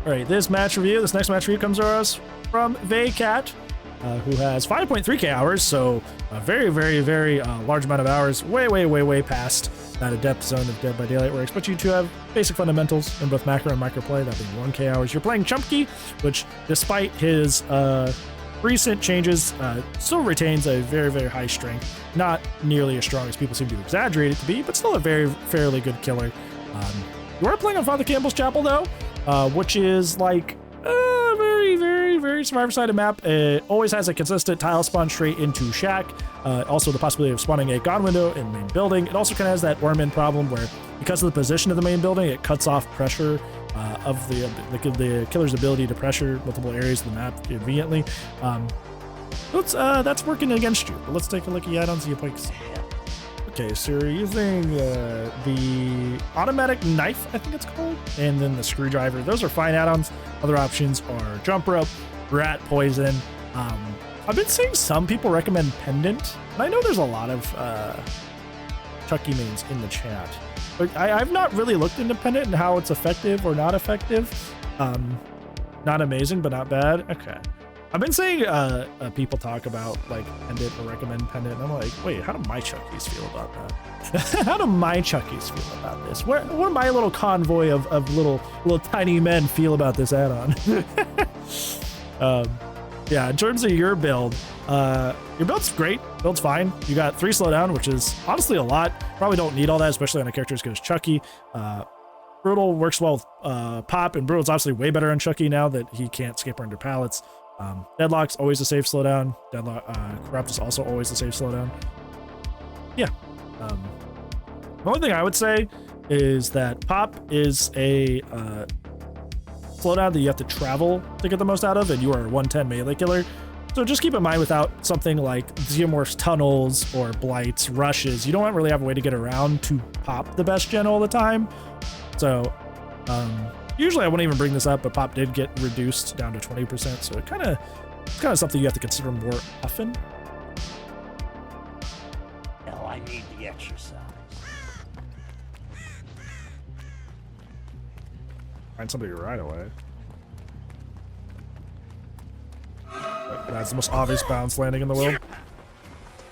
All right, this next match review comes to us from Vaecat, who has 5.3k hours, so a very, very, very large amount of hours, way past that adept zone of Dead by Daylight, where I expect you to have basic fundamentals in both macro and micro play, that being 1k hours. You're playing Chucky, which, despite his recent changes, still retains a very, very high strength. Not nearly as strong as people seem to exaggerate it to be, but still a very, fairly good killer. You are playing on Father Campbell's Chapel, though, which is like a very, very, very survivor-sided map. It always has a consistent tile spawn straight into Shack. Also the possibility of spawning a God window in the main building. It also kind of has that worm-in problem where, because of the position of the main building, it cuts off pressure of the killer's ability to pressure multiple areas of the map conveniently. That's working against you. But let's take a look at the add-ons. Okay, so you're using the automatic knife, I think it's called, and then the screwdriver. Those are fine add-ons. Other options are jump rope, rat poison. I've been seeing some people recommend pendant, and I know there's a lot of Chucky mains in the chat, but I've not really looked into pendant and how it's effective or not effective. Not amazing, but not bad. Okay. I've been seeing people talk about like pendant or recommend pendant, and I'm like, wait, how do my Chuckies feel about that? How do my Chuckies feel about this? What do my little convoy of little tiny men feel about this add-on? Yeah, in terms of your build's great. Build's fine. You got 3 slowdown, which is honestly a lot. Probably don't need all that, especially on a character as good as Chucky. Brutal works well with Pop, and Brutal's obviously way better on Chucky now that he can't skip under pallets. Deadlock's always a safe slowdown. Corrupt is also always a safe slowdown. Yeah. The only thing I would say is that Pop is a slowdown that you have to travel to get the most out of, and you are a 110 melee killer. So just keep in mind, without something like Xeomorph's tunnels or Blight's rushes, you don't really have a way to get around to Pop the best gen all the time. So usually I wouldn't even bring this up, but Pop did get reduced down to 20%, so it's kind of something you have to consider more often. Hell, I need the exercise. Find somebody right away. That's the most obvious bounce landing in the world.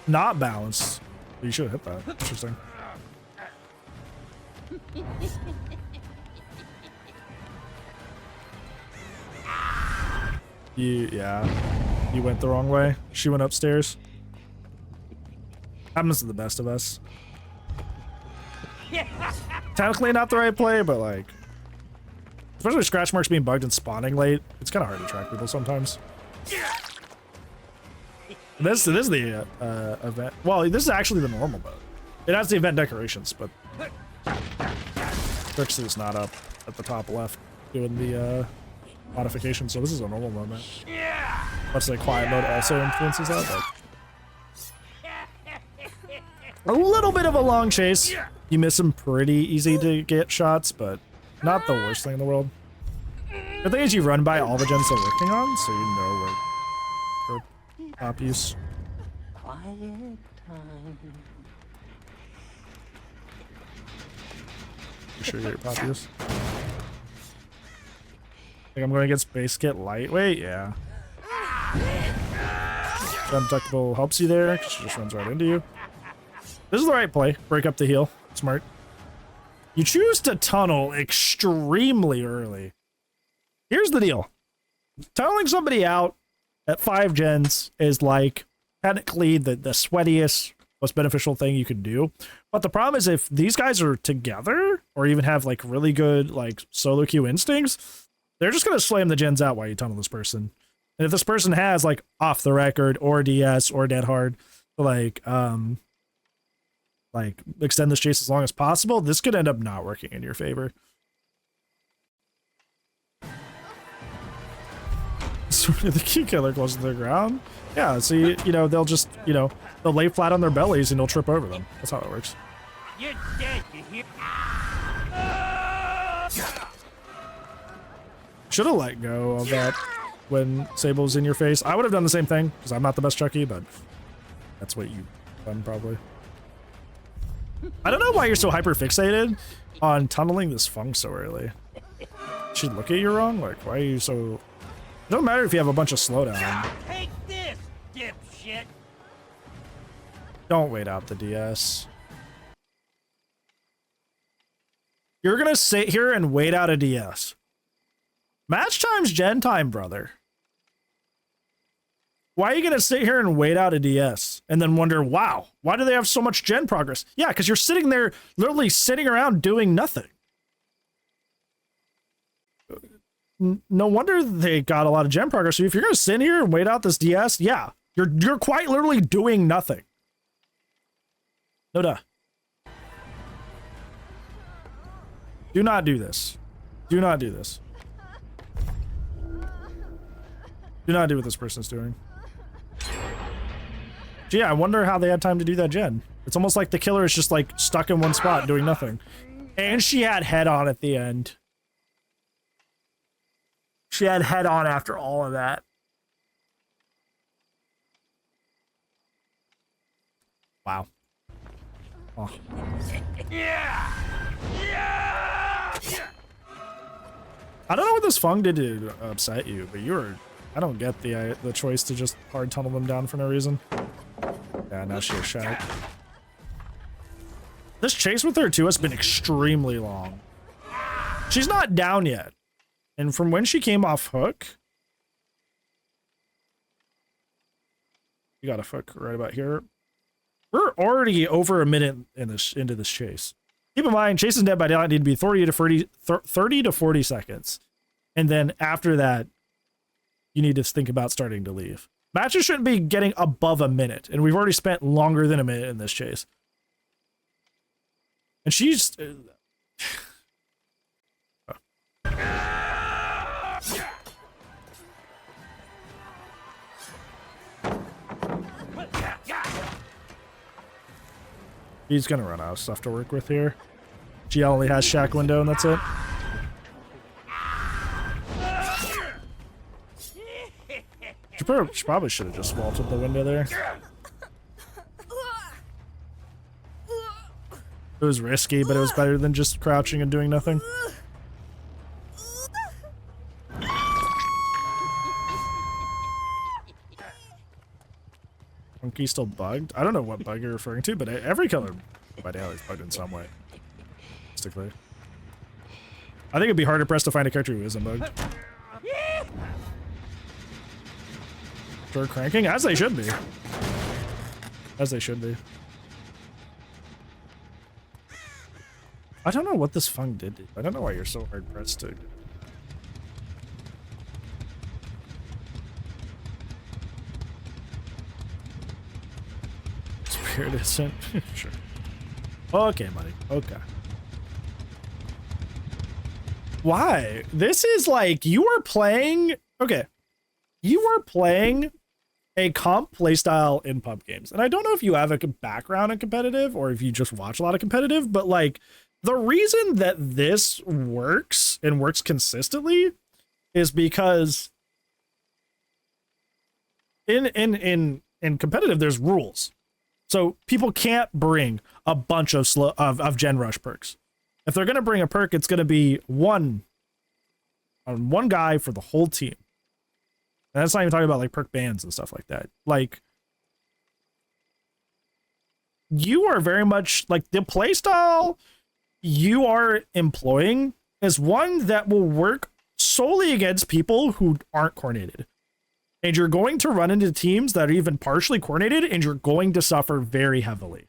Not balanced. You should have hit that. Interesting. Yeah, you went the wrong way. She went upstairs. Happens to the best of us. Technically not the right play, but like, especially with scratch marks being bugged and spawning late, it's kind of hard to track people sometimes. This is the event. Well, this is actually the normal mode. It has the event decorations, but Trixie's not up at the top left doing the modification, so this is a normal mode, man. Much like quiet mode also influences that, but a little bit of a long chase. You miss them pretty easy to get shots, but not the worst thing in the world. The thing is, you run by all the gens they're working on, so you know where for pop use. Quiet time. You sure you get pop use? Think I'm going against base kit lightweight? Yeah. Undeductible helps you there, because she just runs right into you. This is the right play. Break up the heal. Smart. You choose to tunnel extremely early. Here's the deal. Tunneling somebody out at 5 gens is like technically the sweatiest, most beneficial thing you could do. But the problem is, if these guys are together or even have like really good like solo queue instincts, they're just going to slam the gens out while you tunnel this person. And if this person has like off the record or DS or dead hard, like extend this chase as long as possible, this could end up not working in your favor. The key killer close to the ground. Yeah, so you know, they'll just, you know, they'll lay flat on their bellies and you'll trip over them. That's how it works. You're dead, you hear? Should have let go of that when Sable's in your face. I would have done the same thing, because I'm not the best Chucky, but that's what you've done probably. I don't know why you're so hyper fixated on tunneling this Funk so early. She'd look at you wrong? Like, why are you so... It doesn't matter if you have a bunch of slowdown. Take this, dipshit. Don't wait out the DS. You're gonna sit here and wait out a DS. Match time's gen time, brother. Why are you gonna sit here and wait out a DS and then wonder, wow, why do they have so much gen progress? Yeah, because you're sitting there, literally sitting around doing nothing. No wonder they got a lot of gen progress. So if you're gonna sit here and wait out this DS, yeah, you're quite literally doing nothing. No duh. Do not do this. Do not do this. Do not do what this person's doing. Gee, I wonder how they had time to do that gen. It's almost like the killer is just like stuck in one spot doing nothing. And she had head on at the end. She had head on after all of that. Wow. Oh. I don't know what this Fung did to upset you, but you were... I don't get the choice to just hard tunnel them down for no reason. Yeah, now she has shot. This chase with her, too, has been extremely long. She's not down yet. And from when she came off hook... You got a hook right about here. We're already over a minute into this chase. Keep in mind, Chase and Dead by Daylight need to be 30 to 40 seconds. And then after that, you need to think about starting to leave. Matches shouldn't be getting above a minute, and we've already spent longer than a minute in this chase. And she's... He's gonna run out of stuff to work with here. She only has shack window, and that's it. She probably should have just vaulted the window there. It was risky, but it was better than just crouching and doing nothing. Monkey still bugged? I don't know what bug you're referring to, but every killer by Daylight is bugged in some way. Realistically. I think it'd be harder pressed to find a character who isn't bugged. Sure, cranking, as they should be. As they should be. I don't know what this Fung did. I don't know why you're so hard pressed to... Spirit isn't. Sure. Okay, buddy. Okay. Why? This is like, you are playing... Okay. You are playing a comp playstyle in pub games. And I don't know if you have a background in competitive or if you just watch a lot of competitive, but like the reason that this works and works consistently is because in competitive, there's rules. So people can't bring a bunch of gen rush perks. If they're going to bring a perk, it's going to be one guy for the whole team. And that's not even talking about like perk bans and stuff like that. Like, you are very much like the playstyle you are employing is one that will work solely against people who aren't coordinated. And you're going to run into teams that are even partially coordinated, and you're going to suffer very heavily.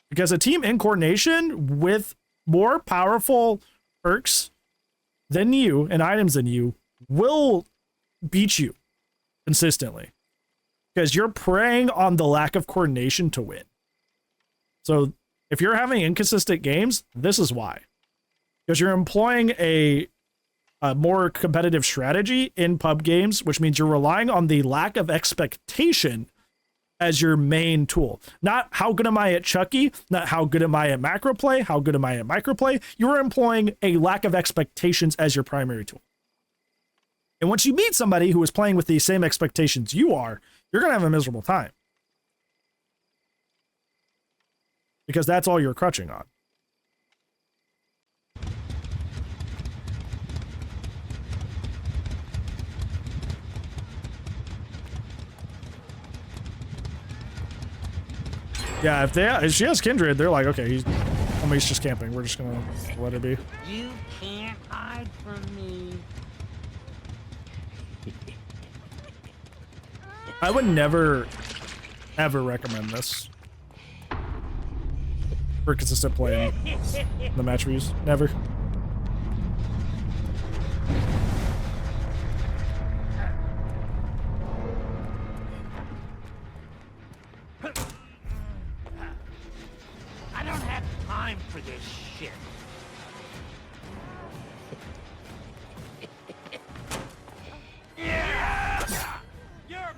Because a team in coordination with more powerful perks than you and items than you will beat you consistently. Because you're preying on the lack of coordination to win. So if you're having inconsistent games, this is why. Because you're employing a more competitive strategy in pub games, which means you're relying on the lack of expectation as your main tool. Not how good am I at Chucky, not how good am I at macro play, how good am I at micro play. You're employing a lack of expectations as your primary tool. And once you meet somebody who is playing with the same expectations you are, you're going to have a miserable time. Because that's all you're crutching on. Yeah, if she has Kindred, they're like, okay, he's just camping. We're just gonna let her be. You can't hide from me. I would never, ever recommend this for consistent play in the match we use. Never. I don't have time for this shit.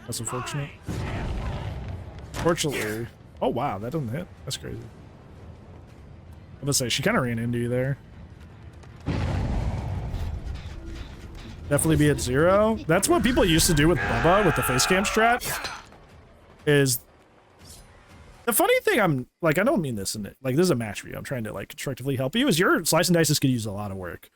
That's unfortunate. Fortunately, oh wow, that doesn't hit. That's crazy. I'm gonna say she kind of ran into you there. Definitely be at 0. That's what people used to do with Bubba with the face cam strat. Is the funny thing? I'm like, I don't mean this in it. Like, this is a match for you. I'm trying to like constructively help you. Is your slice and dices could use a lot of work.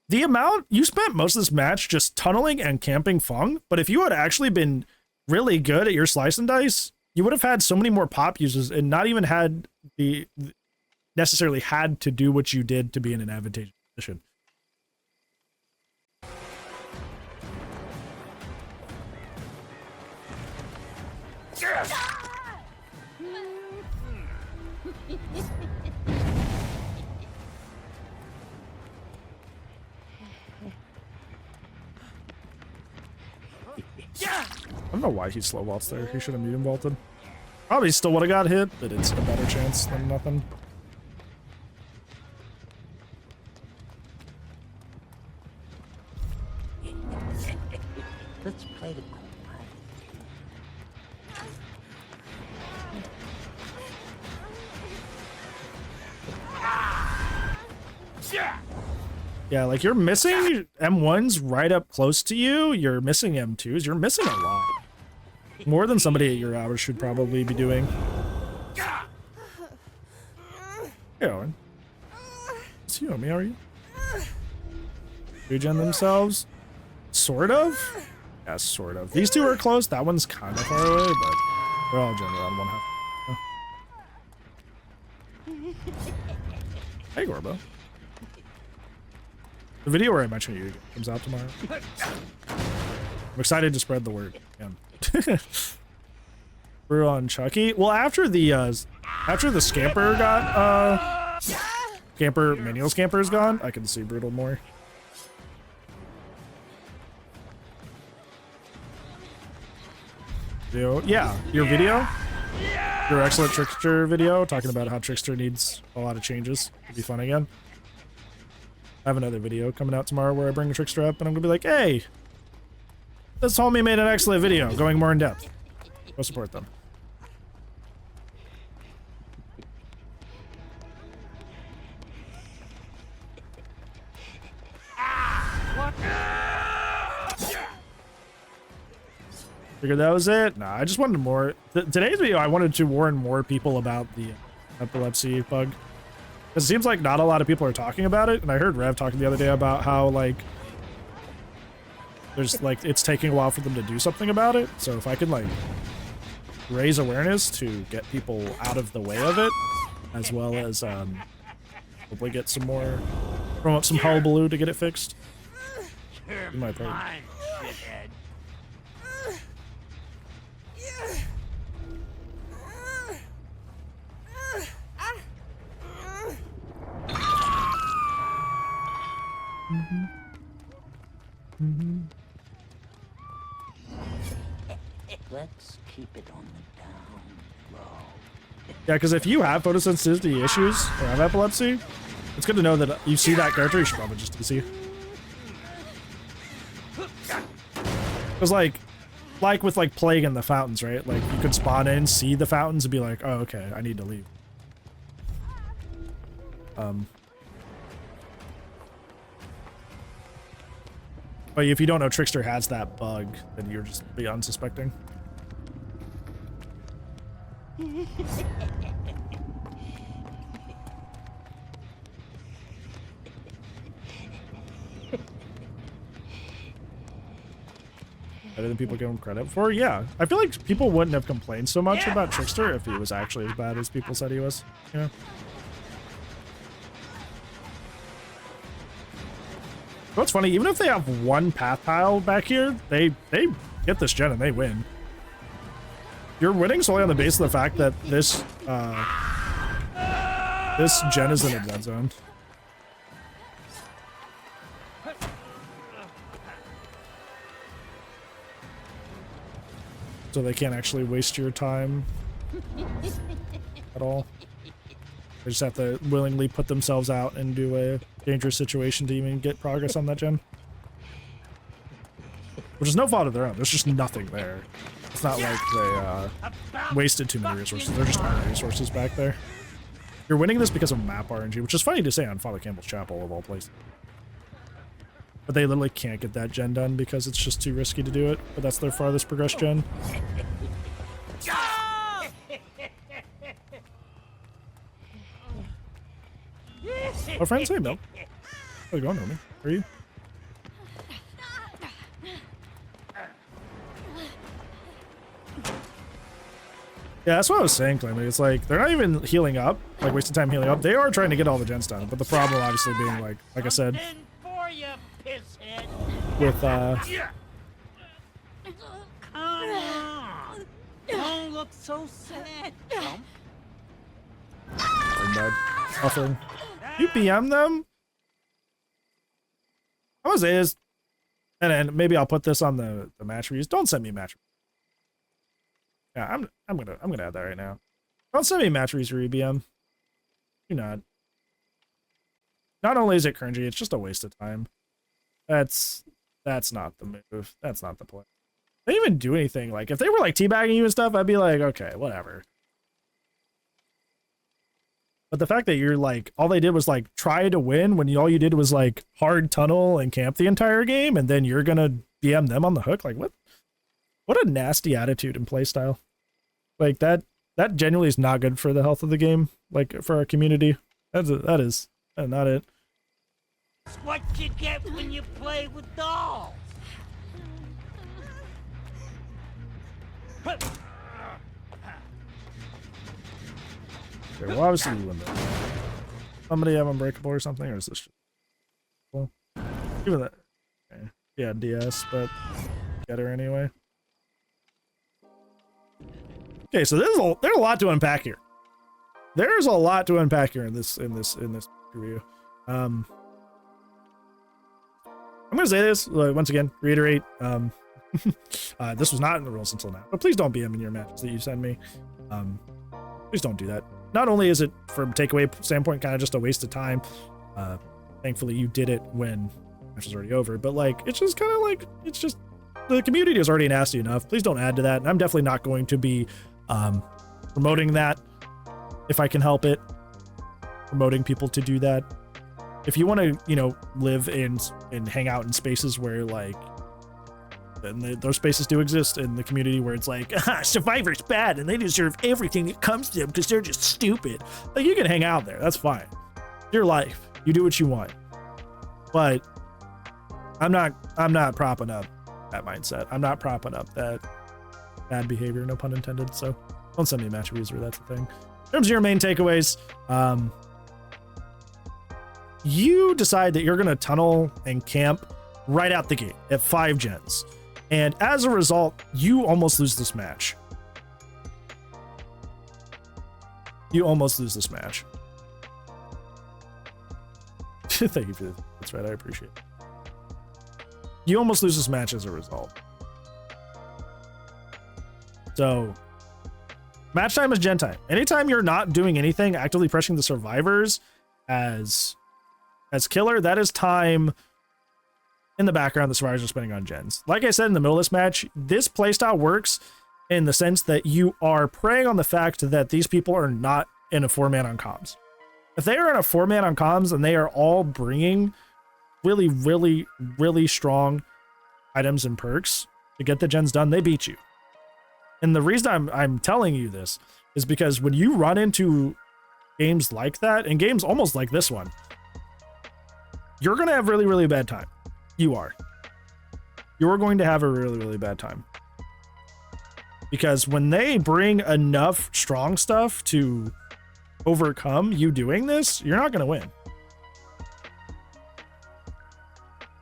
The amount you spent most of this match just tunneling and camping Fung, but if you had actually been really good at your slice and dice, you would have had so many more pop uses and not even had the necessarily had to do what you did to be in an advantageous position. I don't know why he slow vaults there. He should have medium vaulted. Probably still would have got hit, but it's a better chance than nothing. Let's play the cool Yeah, like you're missing M1s right up close to you. You're missing M2s. You're missing a lot. More than somebody at your hours should probably be doing. Hey, Owen. It's you, how are you? Regen themselves? Sort of? Yeah, sort of. These two are close. That one's kind of far away, but they're all generally on one half. Hey, Gorbo. The video where I mentioned you comes out tomorrow. I'm excited to spread the word. Yeah. We're on Chucky. Well, after the scamper got manual scamper is gone, I can see Brutal more. Yeah, your video, your excellent Trickster video talking about how Trickster needs a lot of changes to be fun again. I have another video coming out tomorrow where I bring a Trickster up and I'm gonna be like, hey, this homie made an excellent video going more in depth. Go support them. Figured that was it. Nah, I just wanted more. Today's video, I wanted to warn more people about the epilepsy bug. It seems like not a lot of people are talking about it, and I heard Rev talking the other day about how like there's like it's taking a while for them to do something about it. So if I could like raise awareness to get people out of the way of it, as well as hopefully get some more throw up some hullabaloo to get it fixed. In my part. Let's keep it on the down low. Yeah, because if you have photosensitivity issues or have epilepsy, it's good to know that you see that character, you should probably just see. Because like with like Plague and the fountains, right? Like you could spawn in, see the fountains, and be like, oh, okay, I need to leave. But if you don't know Trickster has that bug, then you're just be unsuspecting. better than people give him credit for. Yeah, I feel like people wouldn't have complained so much about Trickster if he was actually as bad as people said he was. You know. What's funny, even if they have one path tile back here, they get this gen and they win. You're winning solely on the basis of the fact that this this gen is in a dead zone. So they can't actually waste your time at all. They just have to willingly put themselves out into a dangerous situation to even get progress on that gen. Which is no fault of their own. There's just nothing there. It's not like they wasted too many resources. They're just out of resources back there. You're winning this because of map RNG, which is funny to say on Father Campbell's Chapel of all places. But they literally can't get that gen done because it's just too risky to do it. But that's their farthest progressed gen. Oh, friends, hey, Milk. How's it going, homie? How are you? Yeah, that's what I was saying, Clayman. It's like, they're not even healing up, like wasting time healing up. They are trying to get all the gens done, but the problem obviously being like I said, with, Come on. Don't look so sad, chump. Offering. You PM them? I was is, and then maybe I'll put this on the match reviews. Don't send me match. Yeah, I'm gonna add that right now. Don't send me match reviews for EBM. Do not. Not only is it cringy, it's just a waste of time. That's not the move. That's not the play. They didn't even do anything. Like if they were like teabagging you and stuff, I'd be like, okay, whatever. But the fact that you're like, all they did was like try to win when all you did was like hard tunnel and camp the entire game, and then you're gonna BM them on the hook. Like what a nasty attitude and playstyle. Like that genuinely is not good for the health of the game. Like for our community, that's not it. That's what you get when you play with dolls. Okay, well, obviously you win that. Somebody have Unbreakable or something, or is this just cool? Even that. Okay. Yeah, DS, but get her anyway. Okay, so there's a lot to unpack here. There's a lot to unpack here in this review. I'm gonna say this once again, reiterate. This was not in the rules until now, but please don't BM in your matches that you send me. Please don't do that. Not only is it from takeaway standpoint kind of just a waste of time, thankfully you did it when the match was already over, but like it's just kind of like, it's just, the community is already nasty enough. Please don't add to that, and I'm definitely not going to be promoting that if I can help it, promoting people to do that. If you want to, you know, live and hang out in spaces where like, and those spaces do exist in the community where it's like, Survivor's bad and they deserve everything that comes to them because they're just stupid. Like, you can hang out there. That's fine. Your life. You do what you want. But I'm not propping up that mindset. I'm not propping up that bad behavior, no pun intended. So don't send me a match reviews where that's the thing. In terms of your main takeaways, you decide that you're going to tunnel and camp right out the gate at 5 gens. And as a result, you almost lose this match. You almost lose this match. Thank you for that. That's right. I appreciate it. You almost lose this match as a result. So, match time is gen time. Anytime you're not doing anything, actively pressing the survivors as killer, that is time in the background the survivors are spending on gens. Like I said in the middle of this match, this playstyle works in the sense that you are preying on the fact that these people are not in a 4-man on comms. If they are in a 4-man on comms and they are all bringing really, really, really strong items and perks to get the gens done, they beat you. And the reason I'm telling you this is because when you run into games like that, and games almost like this one, you're going to have really, really bad time. You are. you're going to have a really, really bad time. Because when they bring enough strong stuff to overcome you doing this, you're not going to win.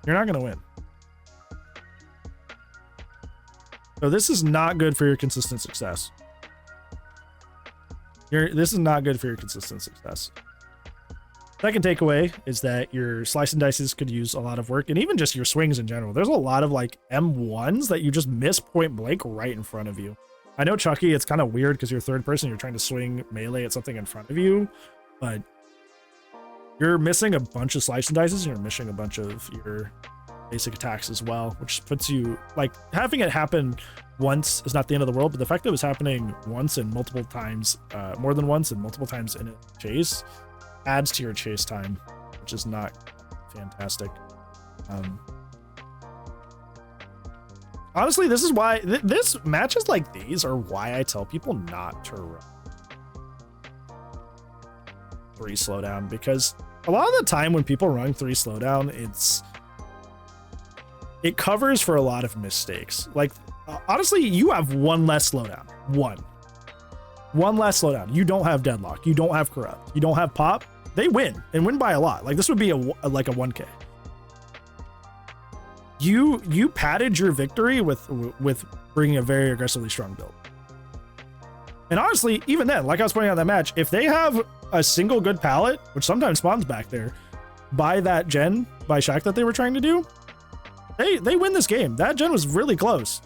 You're not going to win. So this is not good for your consistent success. This is not good for your consistent success. Second takeaway is that your slice and dices could use a lot of work, and even just your swings in general. There's a lot of like M1s that you just miss point blank right in front of you. I know Chucky, it's kind of weird because you're third person, you're trying to swing melee at something in front of you, but you're missing a bunch of slice and dices, and you're missing a bunch of your basic attacks as well, which puts you, like, having it happen once is not the end of the world, but the fact that it was happening once and multiple times, more than once and multiple times in a chase, adds to your chase time, which is not fantastic. Honestly, this is why this matches like these are why I tell people not to run 3 slowdown, because a lot of the time when people run 3 slowdown, it covers for a lot of mistakes. Like, honestly, you have 1 less slowdown. One less slowdown. You don't have deadlock. You don't have corrupt. You don't have pop. They win, and win by a lot. Like, this would be like a 1K. You padded your victory with bringing a very aggressively strong build. And honestly, even then, like I was pointing out in that match, if they have a single good palette, which sometimes spawns back there, by that gen, by Shaq that they were trying to do, they win this game. That gen was really close.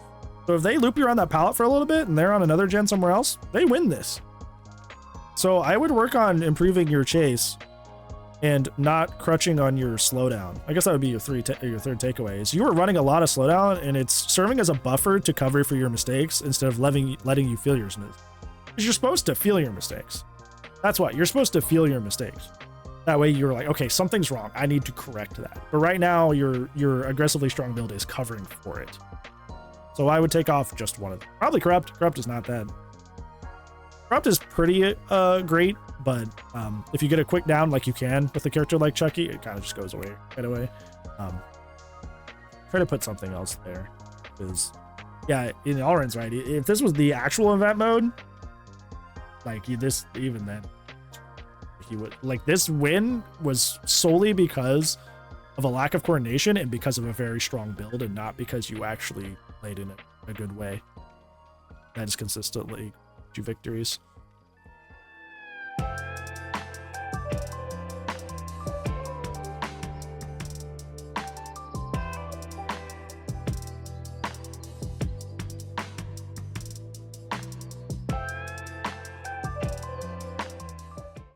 So if they loop you around that palette for a little bit and they're on another gen somewhere else, they win this. So I would work on improving your chase and not crutching on your slowdown. I guess that would be your third takeaway. Is you were running a lot of slowdown, and it's serving as a buffer to cover for your mistakes instead of letting you feel your mistakes. Because you're supposed to feel your mistakes. That's what you're supposed to feel your mistakes. That way you're like, okay, something's wrong. I need to correct that. But right now, your aggressively strong build is covering for it. So I would take off just one of them. Probably corrupt. Corrupt is not bad. Corrupt is pretty great, but if you get a quick down like you can with a character like Chucky, it kind of just goes away right away. Try to put something else there, because yeah, in Allren's right. If this was the actual event mode, like this, even then, he would, like, this win was solely because of a lack of coordination and because of a very strong build, and not because you actually played in a good way that is consistently 2 victories.